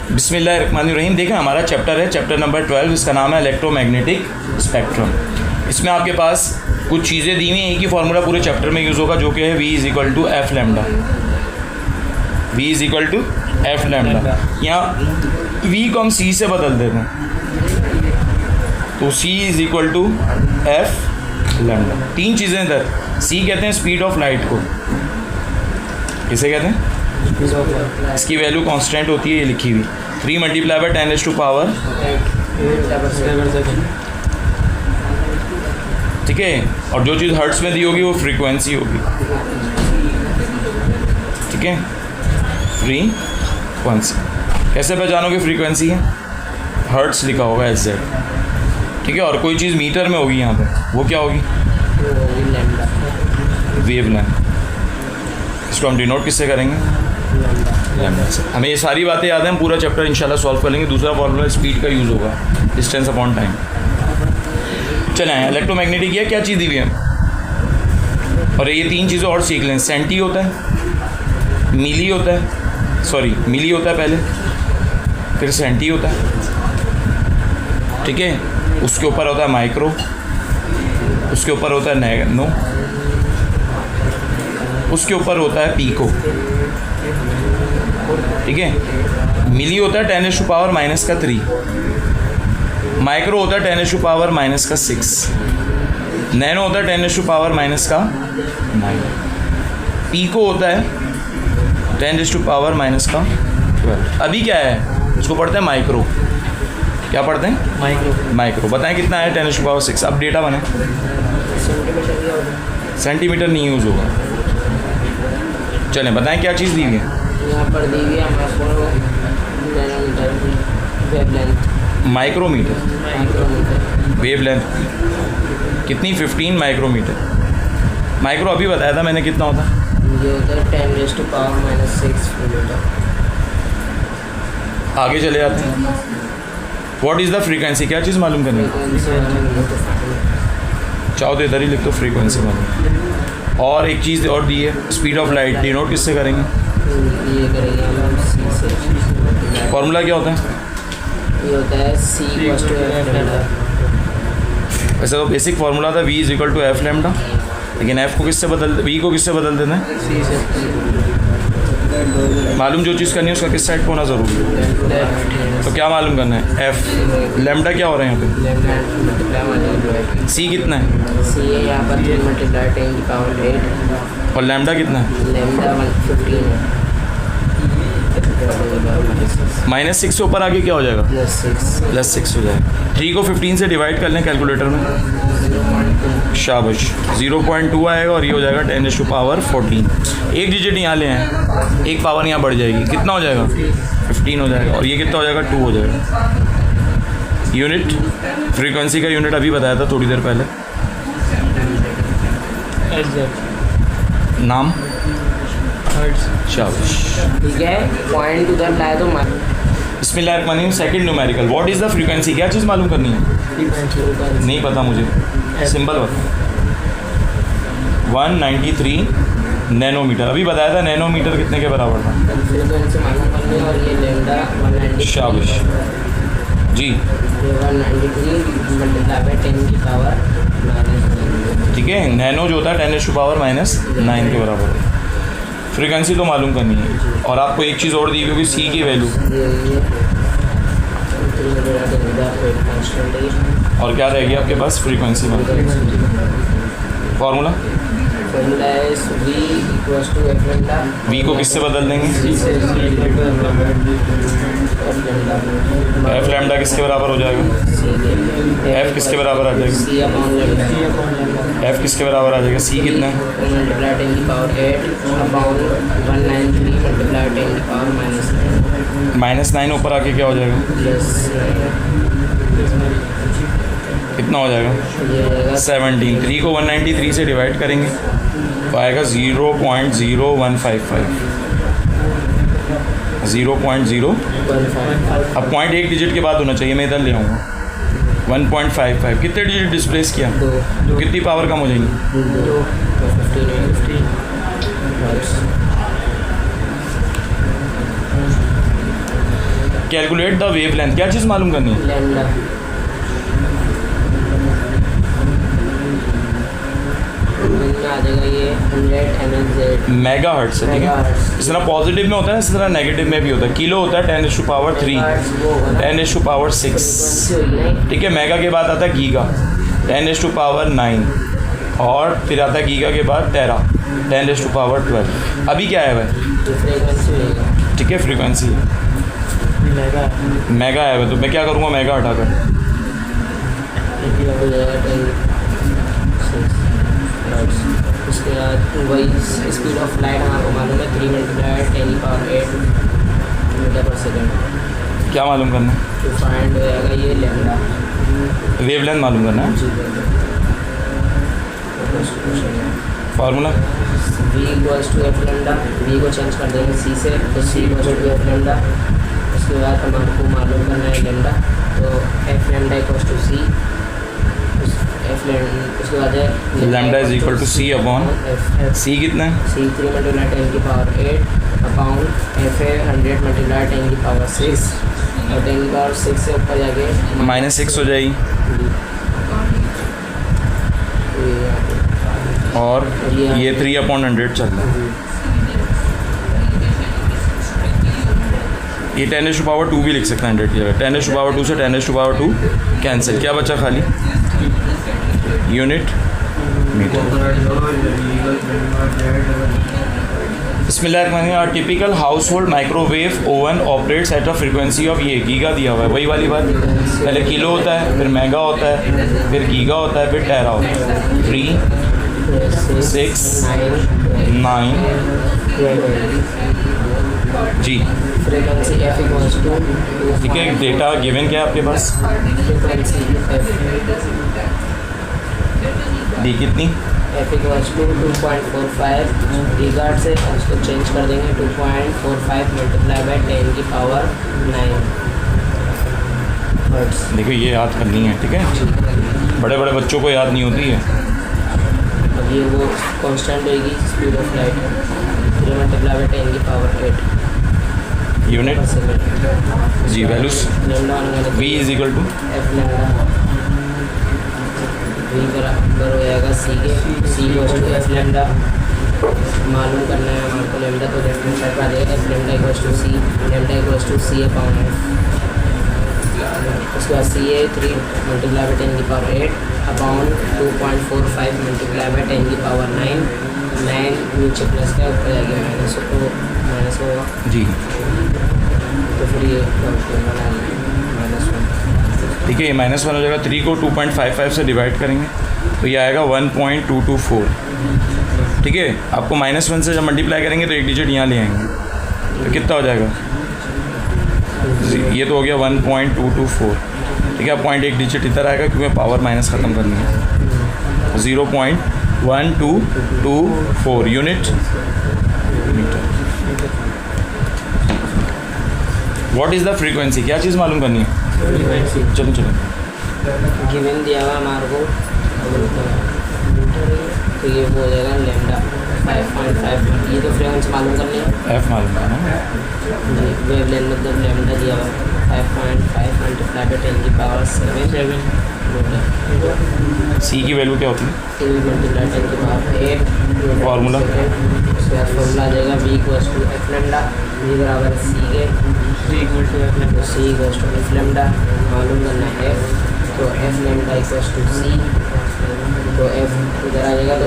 बिस्मिल्लाहिर्रहमानिर्रहीम। देखें हमारा चैप्टर है चैप्टर नंबर 12, इसका नाम है इलेक्ट्रोमैग्नेटिक स्पेक्ट्रम। इसमें आपके पास कुछ चीज़ें दी हुई हैं, एक ही फार्मूला पूरे चैप्टर में यूज़ होगा जो कि है V = F lambda. V = F lambda. यहाँ V को हम C से बदल देते हैं तो C = F लैम्डा। तीन चीज़ें इधर। C कहते हैं स्पीड ऑफ लाइट को, किसे कहते हैं? इसकी वैल्यू कांस्टेंट होती है, ये लिखी हुई 3 × 10⁻⁸ ठीक है। और जो चीज़ हर्ट्स में दी होगी वो फ्रीक्वेंसी होगी, ठीक है, फ्रीक्वेंसी। कैसे पहचानोगे फ्रीक्वेंसी है? हर्ट्स लिखा होगा SZ, ठीक है। और कोई चीज़ मीटर में होगी यहाँ पे, वो क्या होगी? वेवलेंथ। इसको हम डिनोट किससे करेंगे? लैम्डा से। हमें ये सारी बातें याद हैं, हम पूरा चैप्टर इंशाल्लाह सॉल्व कर लेंगे। दूसरा फॉर्मूला स्पीड का यूज़ होगा, डिस्टेंस अपॉन टाइम। चलें, इलेक्ट्रोमैग्नेटिक है, क्या चीज़ दी हुई है? और ये तीन चीज़ें और सीख लें। सेंटी होता है, मिली होता है, सॉरी मिली होता है पहले, फिर सेंटी होता है, ठीक है। उसके ऊपर होता है माइक्रो, उसके ऊपर होता है नैनो, उसके ऊपर होता है पीको, ठीक है। मिली होता है 10⁻⁻3, माइक्रो होता है 10⁻⁻6, नैनो होता है 10⁻⁻9, पीको होता है 10⁻⁻12। अभी क्या है? उसको पढ़ते हैं माइक्रो। क्या पढ़ते हैं? माइक्रो। बताएं कितना है 10⁻6? अब डेटा बने, सेंटीमीटर नहीं यूज़ होगा। चलें, बताएं क्या चीज़ दी हुई है? यहाँ पर दी हुई है हमारे वेवलेंथ, माइक्रोमीटर, वेवलेंथ कितनी? 15 माइक्रोमीटर। माइक्रो अभी बताया था मैंने, कितना होता है? ये होता है 10⁻⁻6 मीटर। आगे चले जाते हैं। What is the frequency? क्या चीज़ मालूम करनी है? चाहो तो इधर ही लिख दो, फ्रीक्वेंसी मालूम। और एक चीज़ और दी है, स्पीड ऑफ लाइट। डिनोट किससे करेंगे? ये करेंगे हम C से। फॉर्मूला क्या होता है? ये होता है C = F लैम्डा। वैसे तो बेसिक फार्मूला था V = F लैम्डा, लेकिन F को किससे बदल, V को किससे बदल देना है? C से। मालूम जो चीज़ करनी है उसका किस साइड को होना ज़रूरी है। तो क्या मालूम करना है? F लैम्डा क्या हो रहा है यहाँ पे? C कितना है? C है यहाँ पर 3 × 10⁸ और लैम्डा कितना है? लैम्डा 115 है। -6 से ऊपर आके क्या हो जाएगा? +6 हो जाएगा। 3 को 15 से डिवाइड कर लें कैलकुलेटर में, शाबाश, 0.2 आएगा और ये हो जाएगा 10⁻14। एक डिजिट यहाँ ले आए, एक पावर यहाँ बढ़ जाएगी, कितना हो जाएगा? 15 हो जाएगा। और ये कितना हो जाएगा? 2 हो जाएगा। यूनिट, फ्रीक्वेंसी का यूनिट अभी बताया था थोड़ी देर पहले। नाम? शाबाश, ठीक है। पॉइंट उधर लाए तो बिस्मिल्लाहिर्रहमानिर्रहीम। Second numerical, what is the frequency? क्या चीज़ मालूम करनी है? नहीं पता मुझे, सिंबल बता। 193 नैनोमीटर। अभी बताया था नैनोमीटर कितने के बराबर था? फ्रीक्वेंसी मालूम करनी है। और ये लैम्डा 193, शाबाश जी, 193 × 10⁻⁻9। ठीक है। नैनो जो होता है 10⁻⁻9 के बराबर है। फ्रीक्वेंसी तो मालूम करनी है। और आपको एक चीज़ और दी हुई होगी, C की वैल्यू। और क्या रहेगी आपके पास? फ्रीक्वेंसी में फॉर्मूला फॉर्मूला है V = F लैम्डा। V को किससे बदल देंगे? F लैम्डा किसके बराबर हो जाएगा? F किसके बराबर आ जाएगा? F किसके बराबर आ जाएगा? C कितना है? -9 ऊपर आके क्या हो जाएगा? कितना हो जाएगा? 17। 3 को 193 से डिवाइड करेंगे तो आएगा 0.0155। 0.0। अब पॉइंट एक डिजिट के बाद होना चाहिए, मैं इधर ले आऊँगा। 1.55 कितने डिजिट डिस्प्लेस किया तो कितनी पावर कम हो जाएगी? कैलकुलेट द वेव लेंथ, क्या चीज़ मालूम करनी है? लैम्डा। आ जाएगा ये 100 MHz मेगा हर्ट्स है, ठीक है। मेगाहर्ट्ज। इस तरह पॉजिटिव में होता है, इस तरह नेगेटिव में भी होता है। किलो होता है 10⁻³ 10⁻�6, ठीक है। मेगा के बाद आता है गीगा 10⁻⁹ और फिर आता है गीगा के बाद टेरा 10⁻12। अभी क्या है भाई? फ्रीक्वेंसी होगा, ठीक है, फ्रीक्वेंसी मेगा मेगा है भाई। तो मैं क्या करूँगा मेगा हटाकर? हो जाएगा 10 हर्ट्ज। उसके बाद वही स्पीड ऑफ लाइट हमारे को मालूम है 3 × 10⁸ मीटर पर सेकेंड। क्या मालूम करना है? तो फाइंड हो जाएगा ये लैम्डा। वेव लेंथ मालूम करना है। जी formula V = F lambda. V को चेंज कर देंगे C से, तो C = F लैम्डा। उसके बाद हमारे को मालूम करना है लैम्डा, तो F lambda = C। F lambda उसके बाद है लैम्डा = C अपॉन C कितना है? C 3 × 10⁸ अपॉन F है 100 × 10⁶ और 10⁶ से ऊपर जाके -6 हो जाएगी और ये 3/100 चल रहा है। ये 10⁻² भी लिख सकते हैं 100 की जगह। 10⁻² से 10⁻² कैंसिल, क्या बचा खाली? Unit metre. बिस्मिल्लाह। Typical household microwave oven operates at a frequency of, ये गीगा दिया हुआ है, वही वाली बात। पहले किलो होता है, फिर मेगा होता है, फिर गीगा होता है, फिर टेरा होता है। 3 6 9 जी, फ्रीक्वेंसी F = ठीक है। डेटा गिवन क्या है आपके पास? फ्रीक्वेंसी डी कितनी? F = 2.45 गीगाहर्ट्ज से उसको चेंज कर देंगे 2.45 × 10⁹ हर्ट्ज। देखो ये याद करनी है, ठीक है। बड़े बड़े बच्चों को याद नहीं होती है। अब ये वो कांस्टेंट रहेगी स्पीड ऑफ लाइट 3 × 10⁸ यूनिट जी, values V = F lambda. V बराबर हो जाएगा C के, C = F लैम्डा। मालूम करना है हमारे को लैम्डा, तो डेफिनेट आ जाएगा F lambda = C, lambda = C upon F। उसके बाद C है 3 × 10⁸ अपॉन 2.45 × 10⁹ 9 नीचे प्लस का ऊपर जाएगा माइनस होगा, जी, तो फिर ये -1। ठीक है। ये -1 हो जाएगा। 3 को 2.55 से डिवाइड करेंगे तो ये आएगा 1.224, ठीक है। आपको -1 से जब मल्टीप्लाई करेंगे तो एक डिजिट यहाँ ले आएंगे, तो कितना हो जाएगा? ये तो हो गया 1.224, ठीक है। पॉइंट एक डिजिट इधर आएगा क्योंकि पावर माइनस ख़त्म करनी है। 0.1224 unit metre. What is the frequency, क्या चीज़ मालूम करनी है? चलो गिवन दिया हुआ हमारे को, तो ये वो हो जाएगा लैम्डा 5.5। ये तो फ्रीक्वेंसी मालूम करनी है, F मालूम करना। वेव लेंथ मतलब लैम्डा दिया हुआ 5.5 × 10⁷ मीटर। C की वैल्यू क्या होती है? 3 × 10⁸ फार्मूला फॉर्मूला आ जाएगा V = F लैम्डा। V बराबर C के, C = F लैम्डा। मालूम करना है F, तो F लैम्डा = C, तो F इधर आ जाएगा, तो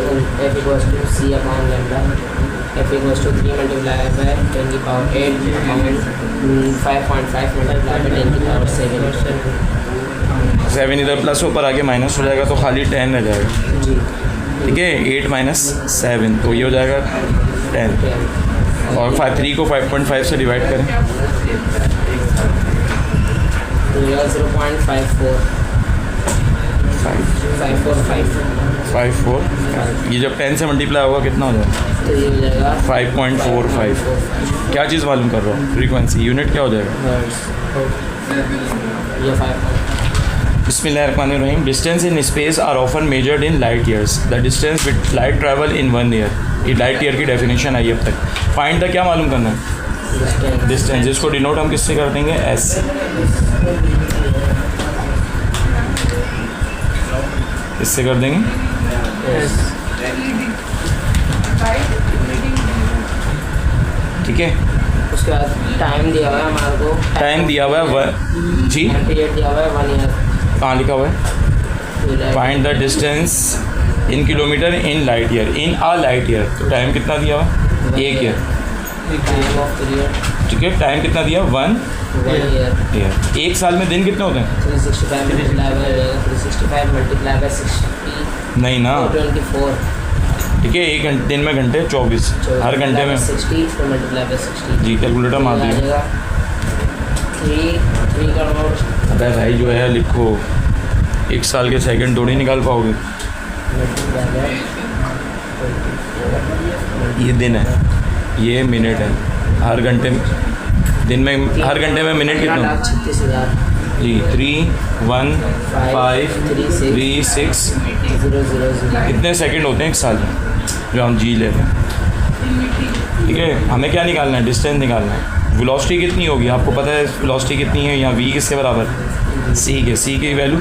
F = C upon lambda. F = 3 × 10⁸ upon 5.5 × 10⁷ 7 इधर प्लस ऊपर आके माइनस हो जाएगा तो खाली 10 रह जाएगा, जी, ठीक है। 8 - 7 तो ये हो जाएगा 10 और 3 को 5.5 से डिवाइड करें तो ये 0.54 545। ये जब 10 से मल्टीप्लाई होगा कितना हो जाएगा? तो ये हो जाएगा 5.45। क्या चीज़ मालूम कर रहा हूँ? फ्रीक्वेंसी। यूनिट क्या हो जाएगा? ये 5। बिस्मिल्लाहिर्रहमानिर्रहीम। Distance in space are often measured in light years. The distance with light travel in 1 year. ये लाइट ईयर की डेफिनेशन आई अब तक। फाइंड द, क्या मालूम करना है? डिस्टेंस, इसको डिनोट हम किससे कर देंगे, एस से। इससे कर देंगे ठीक है। उसके बाद टाइम दिया हुआ है हमारे को, टाइम दिया हुआ है जी, पीरियड दिया हुआ है 1 ईयर। कहाँ लिखा हुआ है, find the distance in kilometre in light year, in a light year. तो टाइम कितना दिया हुआ है, 1 ईयर। टाइम ऑफ पीरियड, ठीक है, टाइम कितना दिया, 1 ईयर। 1 साल में दिन कितने होते हैं, 365 मल्टीप्लाई बाय 365 मल्टीप्लाई बाय 60 नहीं ना, 24 ठीक है। 1 दिन में घंटे 24, हर घंटे में 60 फिर मल्टीप्लाई बाय 60 जी, कैलकुलेटर मार दिया। 3 करोड़। अबे भाई जो है लिखो, 1 साल के सेकंड थोड़ी निकाल पाओगे, ये दिन है, ये मिनट है, हर घंटे में, दिन में हर घंटे में मिनट कितना, 36,000 जी 3 1 5 3 6 कितने सेकंड होते हैं 1 साल में जो हम जी ले रहे हैं, ठीक है। हमें क्या निकालना है, डिस्टेंस निकालना है। वेलोसिटी कितनी होगी आपको पता है, वेलोसिटी कितनी है, यहाँ v किसके बराबर, c के, c की वैल्यू,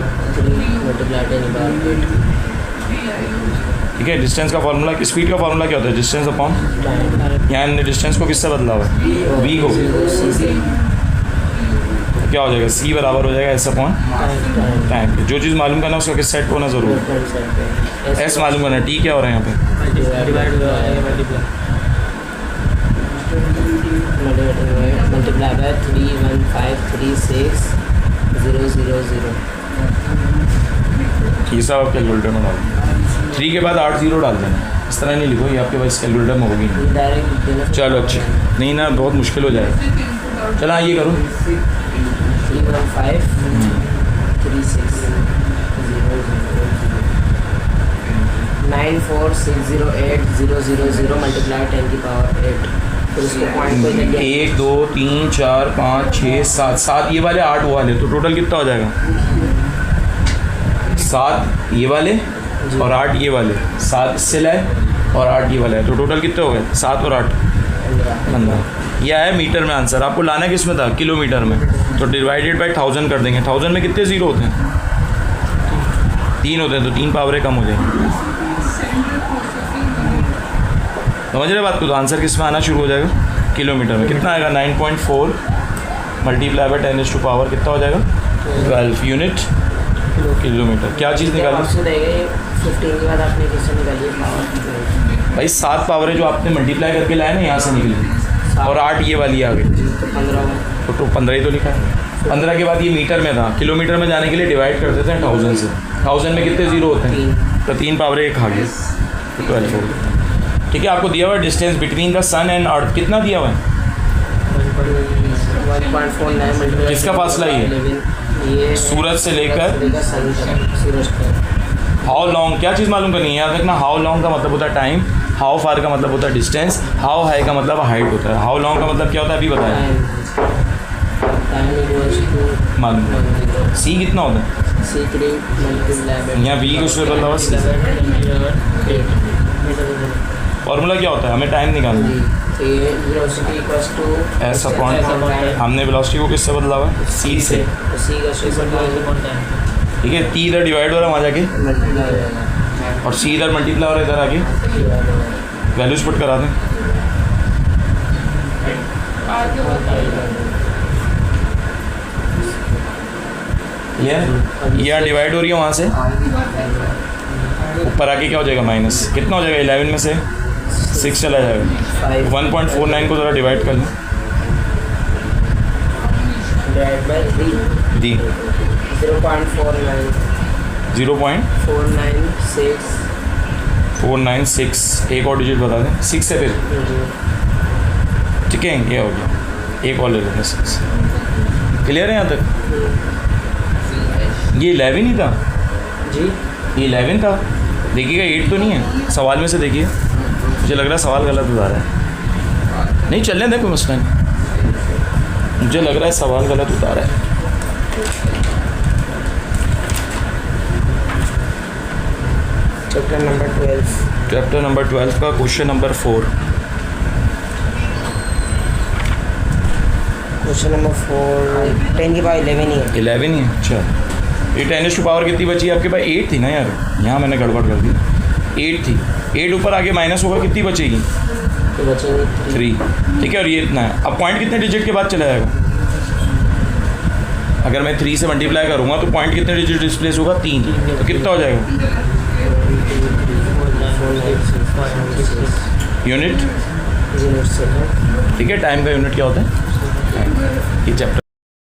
ठीक है। डिस्टेंस का फार्मूला, स्पीड का फार्मूला क्या होता है, डिस्टेंस अपॉन, यहाँ डिस्टेंस को किससे बदला हुआ है, v को, क्या हो जाएगा, c बराबर हो जाएगा s अपॉन टाइम। जो चीज़ मालूम करना उसका किस सेट होना ज़रूर, s मालूम करना, t क्या हो रहा है यहाँ पे, मल्टीप्लाई बाय 31536,000। ये सब आप कैलकुलेटर में डाल 3 के बाद 8 0 डाल देना, इस तरह नहीं लिखो, ये आपके पास कैलकुलेटर में होगी नहीं। डायरेक्ट चलो अच्छा, नहीं ना बहुत मुश्किल हो जाएगा। चलो हाँ ये करो, 94608,000 मल्टीप्लाई 10 की पावर 8। फिर उसको पॉइंट को 1 2 3 4 5 6 7 7 ये वाले 8 वो वाले, तो टोटल कितना हो जाएगा, 7 ये वाले और 8 ये वाले, 7 इससे लाए और 8 ये वाले, तो टोटल कितने हो गए, 7 और 8 15। यह है मीटर में आंसर, आपको लाना किस में था, किलोमीटर में, तो डिवाइडेड बाय 1000 कर देंगे। 1000 में कितने ज़ीरो होते हैं, 3 होते हैं, तो 3 पावरें कम हो जाएंगी। समझ रहे बात को, तो आंसर किस में आना शुरू हो जाएगा, किलोमीटर में। कितना आएगा, 9.4 मल्टीप्लाई बाय 10 टू पावर कितना हो जाएगा, 12 यूनिट किलोमीटर। क्या चीज़ निकाली, 15 के बाद आपने किससे निकाली पावर, भाई 7 पावरें जो आपने मल्टीप्लाई करके लाए ना यहाँ से निकली, और 8 ये वाली आ गई, तो 15 तो 15 ही तो लिखा है। 15 के बाद ये मीटर में था, किलोमीटर में जाने के लिए डिवाइड कर देते हैं 1000 से। 1000 में कितने ज़ीरो होते हैं, तो 3 पावरें एक खा गए, तो 12 हो गए। ठीक है, आपको दिया हुआ है distance between the sun and earth, कितना दिया हुआ है, 1.49 किसका फासला ये सूरज से लेकर सूरज का। हाउ लॉन्ग, क्या चीज़ मालूम करनी है, याद रखना। हाउ लॉन्ग का मतलब होता है टाइम, हाउ फार का मतलब होता है डिस्टेंस, हाउ हाई का मतलब हाइट होता है। हाउ लॉन्ग का मतलब क्या होता है अभी बताया, मालूम। सी कितना होता है, यहाँ वी को उसमें बदला हुआ, फॉर्मूला क्या होता है, हमें टाइम निकालना है, एस अपॉन, हमने वेलोसिटी को किससे बदला हुआ, सी से, ठीक है। टी इधर डिवाइड हो रहा है वहाँ जाके, और सी इधर मल्टीप्लाई हो रहा है इधर आके, वैल्यूज पुट करा दें। ये डिवाइड हो रही है वहाँ से, ऊपर आके क्या हो जाएगा, माइनस, कितना हो जाएगा, 11 में से 6 चला जाएगा। 1.49 को ज़रा डिवाइड कर लें, दी 0.496, एक और डिजिट बता दें, 6 है फिर, ठीक है, ये हो गया, एक और ले लेते हैं 6। क्लियर है यहाँ तक, ये 11 ही था जी, ये 11 था, देखिएगा 8 तो नहीं है, सवाल में से देखिए, मुझे लग रहा है सवाल गलत बता रहा है, नहीं चलने दें कोई मसला नहीं, मुझे लग रहा है सवाल गलत उतारा है। चैप्टर नंबर 12 का क्वेश्चन नंबर 4, क्वेश्चन नंबर 4 10 की पावर 11 ही है। 11 ही है। अच्छा, ये 10 पावर कितनी बची आपके पास? 8 थी ना यार, यहाँ मैंने गड़बड़ कर दी। 8 थी, 8 ऊपर आगे माइनस होगा, कितनी बचेगी? तो बचेंगे 3। ठीक है, और ये इतना है। अब पॉइंट कितने डिजिट के बाद चला जाएगा? अगर मैं 3 से मल्टीप्लाई करूँगा तो पॉइंट कितने डिजिट डिस्प्लेस होगा? 3। तो कितना हो जाएगा? यूनिट। ठीक है, टाइम का यूनिट क्या होता है? ये चैप्टर